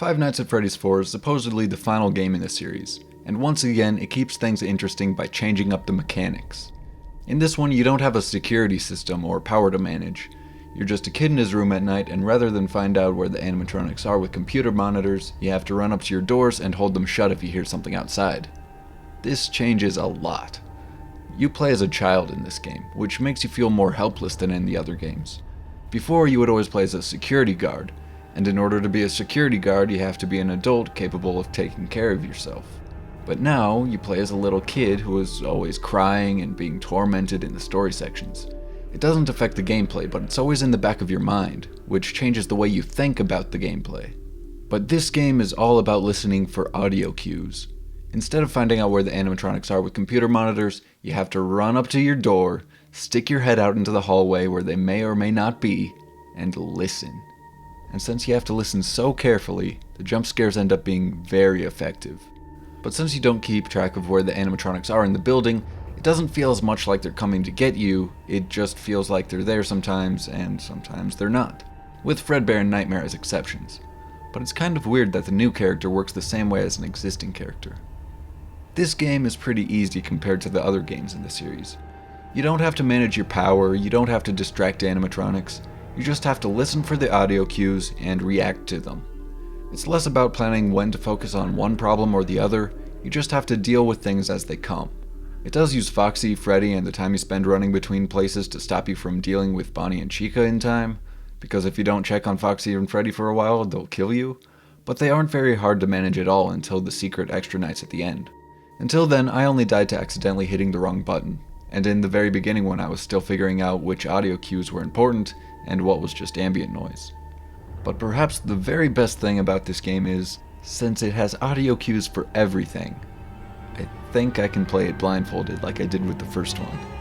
Five Nights at Freddy's 4 is supposedly the final game in the series, and once again it keeps things interesting by changing up the mechanics. In this one you don't have a security system or power to manage. You're just a kid in his room at night, and rather than find out where the animatronics are with computer monitors, you have to run up to your doors and hold them shut if you hear something outside. This changes a lot. You play as a child in this game, which makes you feel more helpless than in the other games. Before, you would always play as a security guard, and in order to be a security guard you have to be an adult capable of taking care of yourself. But now, you play as a little kid who is always crying and being tormented in the story sections. It doesn't affect the gameplay, but it's always in the back of your mind, which changes the way you think about the gameplay. But this game is all about listening for audio cues. Instead of finding out where the animatronics are with computer monitors, you have to run up to your door, stick your head out into the hallway where they may or may not be, and listen. And since you have to listen so carefully, the jump scares end up being very effective. But since you don't keep track of where the animatronics are in the building, it doesn't feel as much like they're coming to get you, it just feels like they're there sometimes, and sometimes they're not. With Fredbear and Nightmare as exceptions. But it's kind of weird that the new character works the same way as an existing character. This game is pretty easy compared to the other games in the series. You don't have to manage your power, you don't have to distract animatronics, you just have to listen for the audio cues and react to them. It's less about planning when to focus on one problem or the other, you just have to deal with things as they come. It does use Foxy, Freddy, and the time you spend running between places to stop you from dealing with Bonnie and Chica in time, because if you don't check on Foxy and Freddy for a while, they'll kill you, but they aren't very hard to manage at all until the secret extra nights at the end. Until then, I only died to accidentally hitting the wrong button, and in the very beginning when I was still figuring out which audio cues were important and what was just ambient noise. But perhaps the very best thing about this game is, since it has audio cues for everything, I think I can play it blindfolded like I did with the first one.